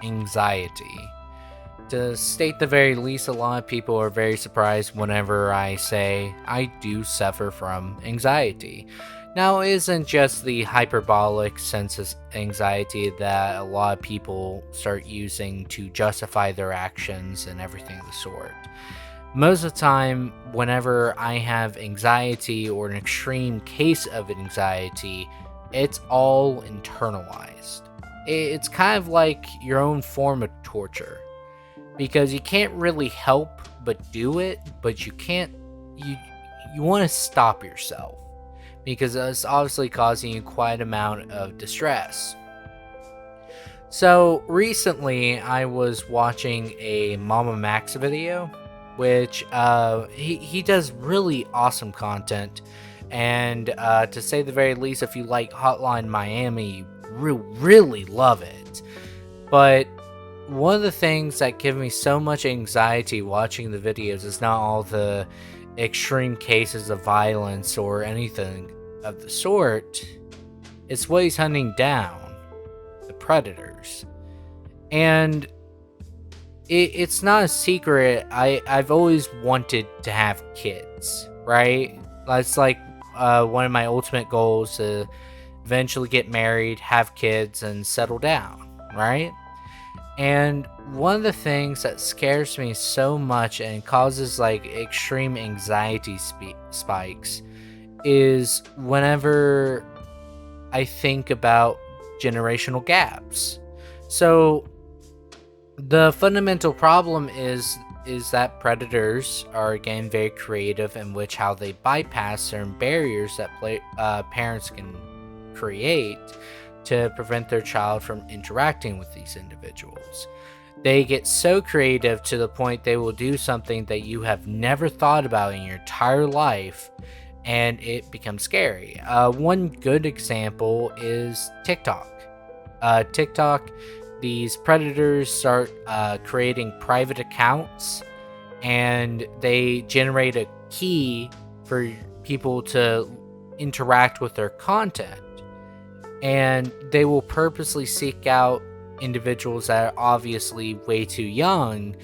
anxiety. To state the very least, a lot of people are very surprised whenever I say I do suffer from anxiety. Now, it isn't just the hyperbolic sense of anxiety that a lot of people start using to justify their actions and everything of the sort. Most of the time, whenever I have anxiety or an extreme case of anxiety, it's all internalized. It's kind of like your own form of torture because you can't really help but do it, but you want to stop yourself because it's obviously causing you quite an amount of distress. So recently, I was watching a Mama Max video, which he does really awesome content, and to say the very least, if you like Hotline Miami, you really love it. But one of the things that give me so much anxiety watching the videos is not all the extreme cases of violence or anything of the sort. It's what he's hunting down, the predators. And it's not a secret. I've always wanted to have kids, right? That's like one of my ultimate goals, to eventually get married, have kids, and settle down, right? And one of the things that scares me so much and causes like extreme anxiety spikes is whenever I think about generational gaps. So the fundamental problem is that predators are again very creative in which how they bypass certain barriers that parents can create to prevent their child from interacting with these individuals. They get so creative to the point they will do something that you have never thought about in your entire life, and it becomes scary. One good example is TikTok. TikTok, these predators start creating private accounts, and they generate a key for people to interact with their content. And they will purposely seek out individuals that are obviously way too young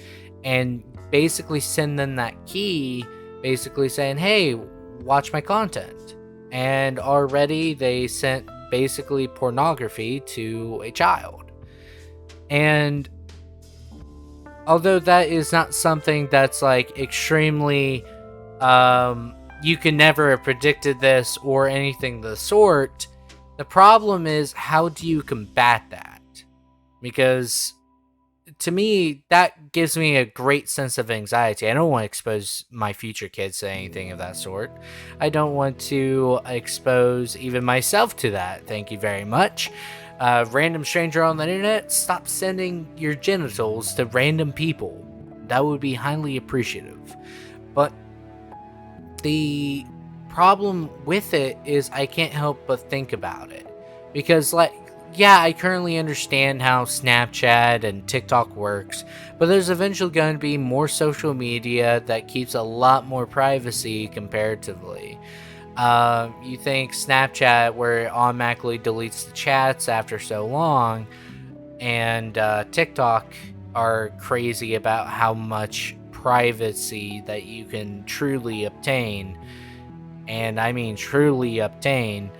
and basically send them that key, basically saying, hey, watch my content. And already they sent basically pornography to a child. And although that is not something that's like extremely, you can never have predicted this or anything of the sort, the problem is, how do you combat that? Because to me, that gives me a great sense of anxiety. I don't want to expose my future kids to anything of that sort. I don't want to expose even myself to that. Thank you very much. Random stranger on the internet, stop sending your genitals to random people. That would be highly appreciative. But the problem with it is I can't help but think about it, because I currently understand how Snapchat and TikTok works, but there's eventually going to be more social media that keeps a lot more privacy comparatively. You think Snapchat, where it automatically deletes the chats after so long, and TikTok are crazy about how much privacy that you can truly obtain, and I mean truly obtain.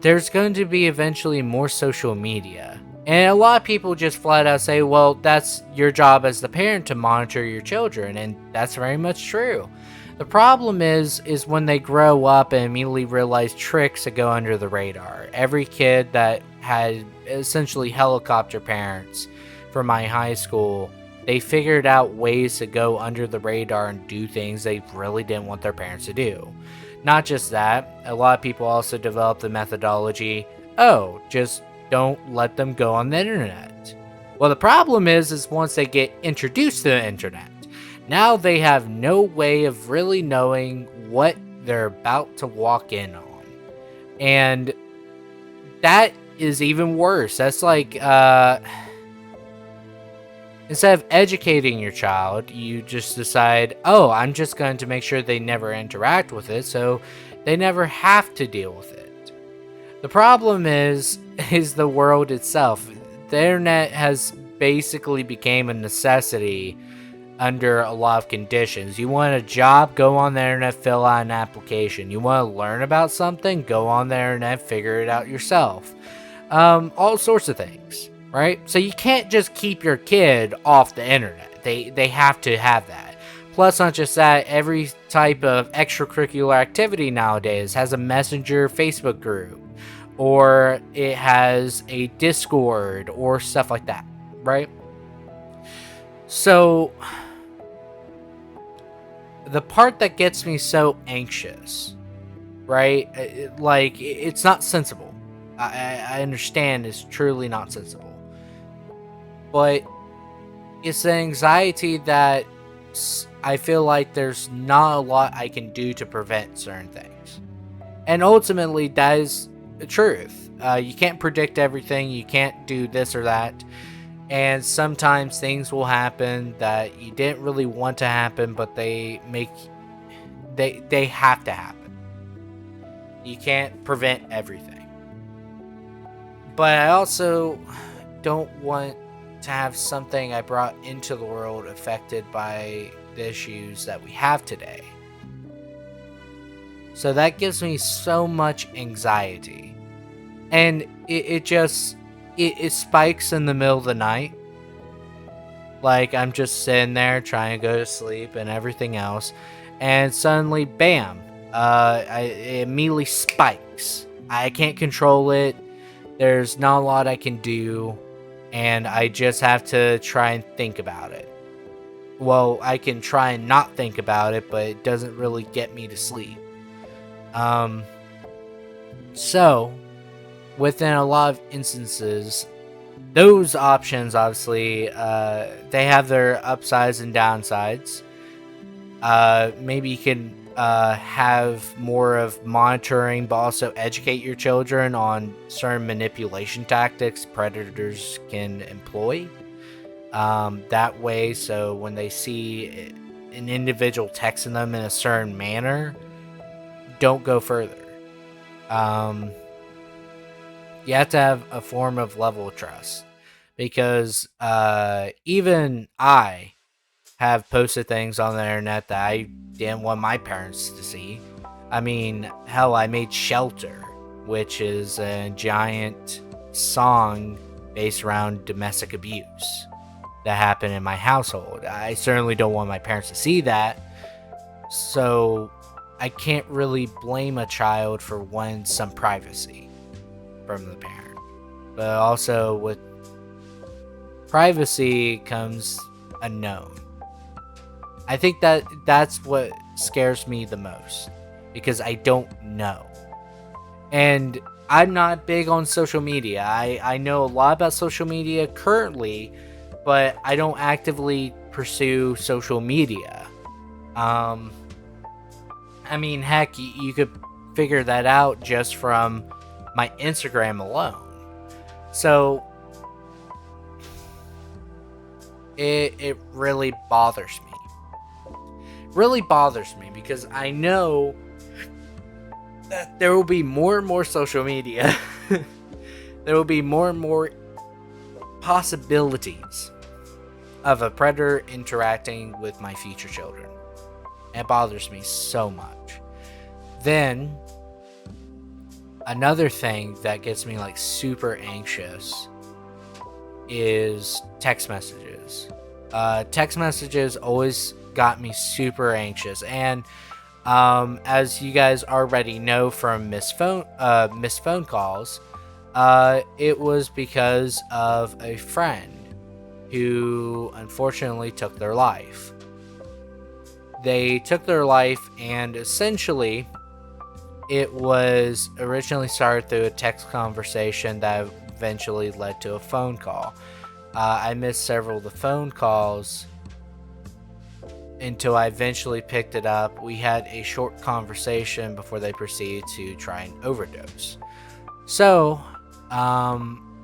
There's going to be eventually more social media. And a lot of people just flat out say, well, that's your job as the parent to monitor your children, and that's very much true. The problem is when they grow up and immediately realize tricks that go under the radar. Every kid that had essentially helicopter parents from my high school, they figured out ways to go under the radar and do things they really didn't want their parents to do. Not just that, a lot of people also developed the methodology, just don't let them go on the internet. Well, the problem is once they get introduced to the internet, now they have no way of really knowing what they're about to walk in on. And that is even worse. That's like, instead of educating your child, you just decide, I'm just going to make sure they never interact with it, so they never have to deal with it. The problem is the world itself. the internet has basically became a necessity under a lot of conditions. You want a job, go on the internet, fill out an application. You want to learn about something, go on the internet, figure it out yourself. All sorts of things, right? So you can't just keep your kid off the internet. They have to have that. Plus, not just that, every type of extracurricular activity nowadays has a Messenger Facebook group, or it has a Discord, or stuff like that, right? So, the part that gets me so anxious, right? It's not sensible. I understand it's truly not sensible. But it's the anxiety that I feel like there's not a lot I can do to prevent certain things. And ultimately, that is the truth. You can't predict everything. You can't do this or that. And sometimes things will happen that you didn't really want to happen, but they have to happen. You can't prevent everything. But I also don't want to have something I brought into the world affected by the issues that we have today. So that gives me so much anxiety. And it spikes in the middle of the night. Like, I'm just sitting there trying to go to sleep and everything else. And suddenly, bam, it immediately spikes. I can't control it. There's not a lot I can do. And I just have to try and think about it. Well, I can try and not think about it, but it doesn't really get me to sleep. So, within a lot of instances, those options, obviously, they have their upsides and downsides. Maybe you can have more of monitoring, but also educate your children on certain manipulation tactics predators can employ. That way, so when they see an individual texting them in a certain manner, don't go further. You have to have a form of level of trust, because even I have posted things on the internet that I didn't want my parents to see. I mean, hell, I made Shelter, which is a giant song based around domestic abuse that happened in my household. I certainly don't want my parents to see that, so I can't really blame a child for wanting some privacy from the parent. But also, with privacy comes unknown. I think that's what scares me the most, because I don't know. And I'm not big on social media. I know a lot about social media currently, but I don't actively pursue social media. I mean, heck, you could figure that out just from my Instagram alone. So it really bothers me. Really bothers me, because I know that there will be more and more social media. There will be more and more possibilities of a predator interacting with my future children. It bothers me so much. Then, another thing that gets me like super anxious is text messages. Text messages always got me super anxious, and as you guys already know from missed phone calls, it was because of a friend who unfortunately took their life. They took their life, and essentially it was originally started through a text conversation that eventually led to a phone call. I missed several of the phone calls until I eventually picked it up. We had a short conversation before they proceeded to try and overdose. So,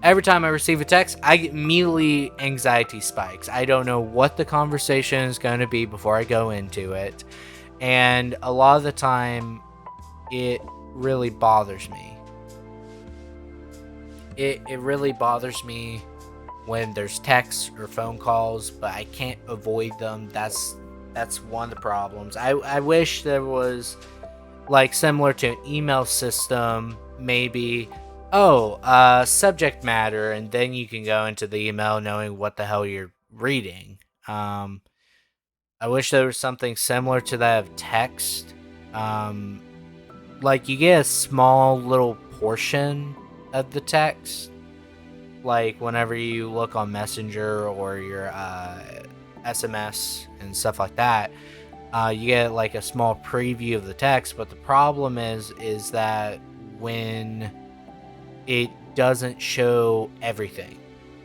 every time I receive a text, I get immediately anxiety spikes. I don't know what the conversation is going to be before I go into it. And a lot of the time, it really bothers me. It really bothers me when there's texts or phone calls, but I can't avoid them. That's one of the problems. I wish there was like similar to an email system, maybe, subject matter, and then you can go into the email knowing what the hell you're reading. I wish there was something similar to that of text. Um, like you get a small little portion of the text, like whenever you look on Messenger or your SMS and stuff like that. You get like a small preview of the text, but the problem is that when it doesn't show everything,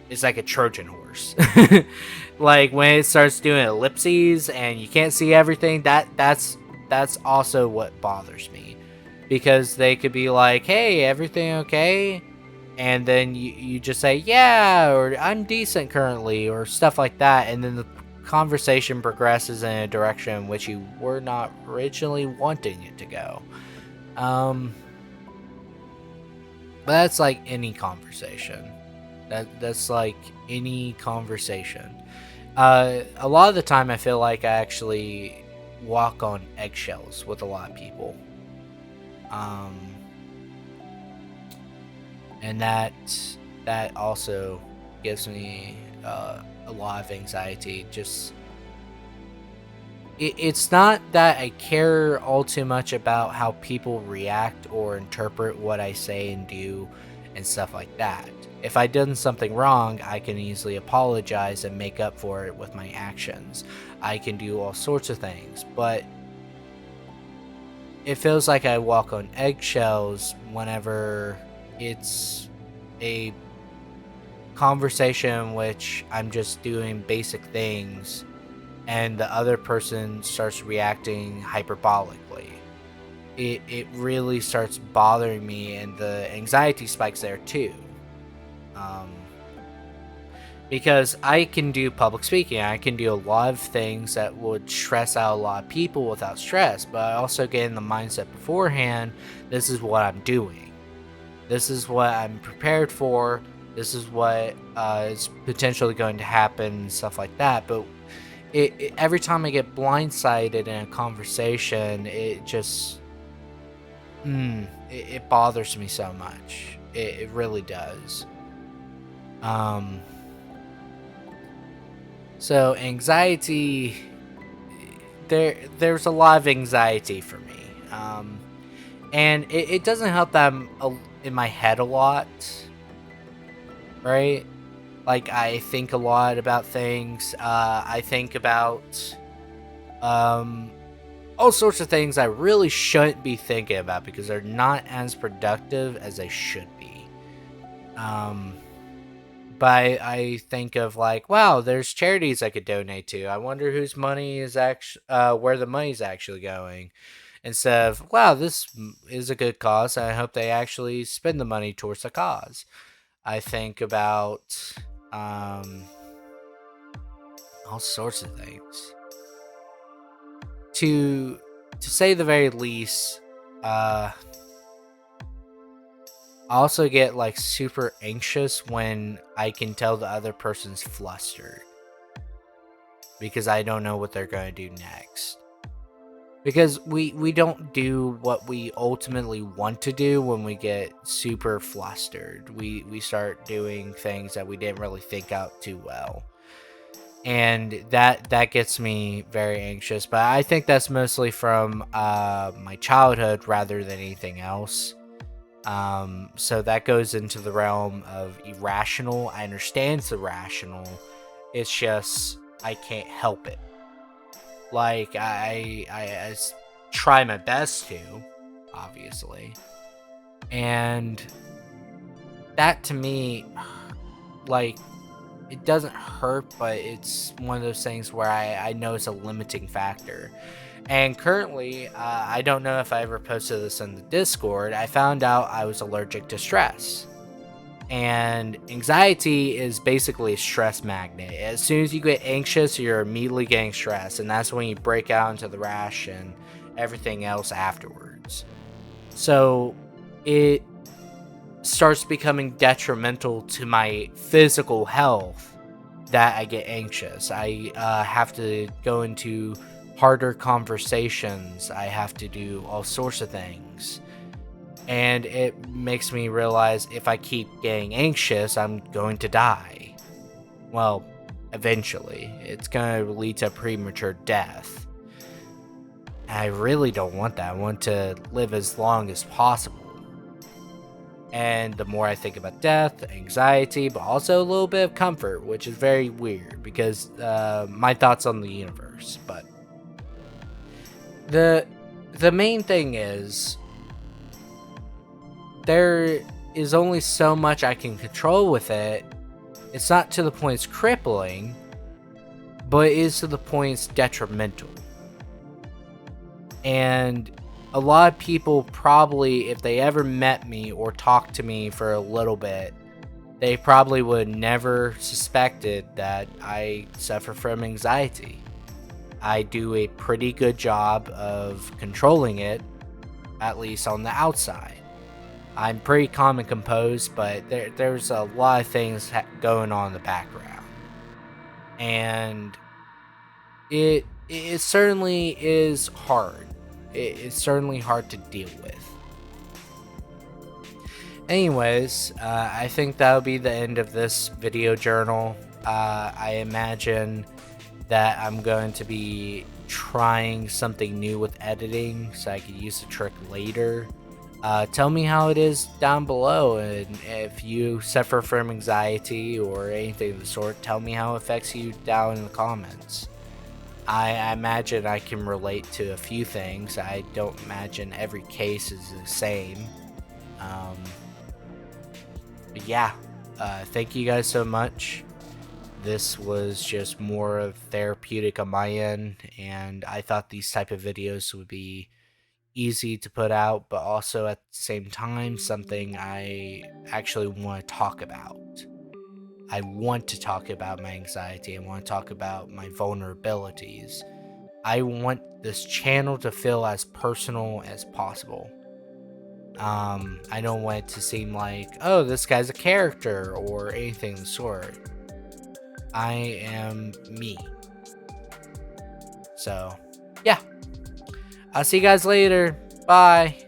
it's like a Trojan horse. Like when it starts doing ellipses and you can't see everything, that's also what bothers me, because they could be like, "Hey, everything okay?" And then you just say, "Yeah," or "I'm decent currently," or stuff like that, and then the conversation progresses in a direction in which you were not originally wanting it to go. But that's like any conversation. That's like any conversation. A lot of the time, I feel like I actually walk on eggshells with a lot of people. And that also gives me a lot of anxiety. Just it's not that I care all too much about how people react or interpret what I say and do and stuff like that. If I've done something wrong, I can easily apologize and make up for it with my actions. I can do all sorts of things, but it feels like I walk on eggshells whenever it's a conversation in which I'm just doing basic things and the other person starts reacting hyperbolically. It really starts bothering me, and the anxiety spikes there too. Because I can do public speaking, I can do a lot of things that would stress out a lot of people without stress, but I also get in the mindset beforehand, this is what I'm doing. This is what I'm prepared for. This is what is potentially going to happen and stuff like that. But every time I get blindsided in a conversation, it just it bothers me so much. It really does. So anxiety, there's a lot of anxiety for me, and it doesn't help that I'm in my head a lot, right? Like I think a lot about things. I think about all sorts of things I really shouldn't be thinking about because they're not as productive as they should be. But I think of like, wow, there's charities I could donate to. I wonder whose money is actually, where the money's actually going. Instead of, wow, this is a good cause. I hope they actually spend the money towards the cause. I think about all sorts of things. To say the very least, I also get like super anxious when I can tell the other person's flustered because I don't know what they're going to do next. Because we don't do what we ultimately want to do when we get super flustered. We start doing things that we didn't really think out too well. And that gets me very anxious. But I think that's mostly from my childhood rather than anything else. So that goes into the realm of irrational. I understand it's irrational. It's just I can't help it. Like I try my best to, obviously, and that to me, like, it doesn't hurt, but it's one of those things where I know it's a limiting factor. And currently, I don't know if I ever posted this in the Discord, I found out I was allergic to stress. And anxiety is basically a stress magnet. As soon as you get anxious, you're immediately getting stressed. And that's when you break out into the rash and everything else afterwards. So starts becoming detrimental to my physical health that I get anxious. I have to go into harder conversations. I have to do all sorts of things. And it makes me realize if I keep getting anxious, I'm going to die. Well, eventually. It's going to lead to premature death. I really don't want that. I want to live as long as possible. And the more I think about death, anxiety, but also a little bit of comfort, which is very weird because my thoughts on the universe. But the main thing is there is only so much I can control with it. It's not to the point it's crippling, but it is to the point it's detrimental. And a lot of people probably, if they ever met me or talked to me for a little bit, they probably would never suspected that I suffer from anxiety. I do a pretty good job of controlling it, at least on the outside. I'm pretty calm and composed, but there's a lot of things going on in the background. And it certainly is hard. It's certainly hard to deal with. Anyways, I think that'll be the end of this video journal. I imagine that I'm going to be trying something new with editing so I could use the trick later. Tell me how it is down below, and if you suffer from anxiety or anything of the sort, tell me how it affects you down in the comments. I imagine I can relate to a few things. I don't imagine every case is the same. But yeah, thank you guys so much. This was just more of therapeutic on my end, and I thought these type of videos would be easy to put out, but also at the same time something I actually want to talk about. I want to talk about my anxiety. I want to talk about my vulnerabilities. I want this channel to feel as personal as possible. I don't want it to seem like, oh, this guy's a character or anything of the sort. I am me. So, yeah. I'll see you guys later. Bye.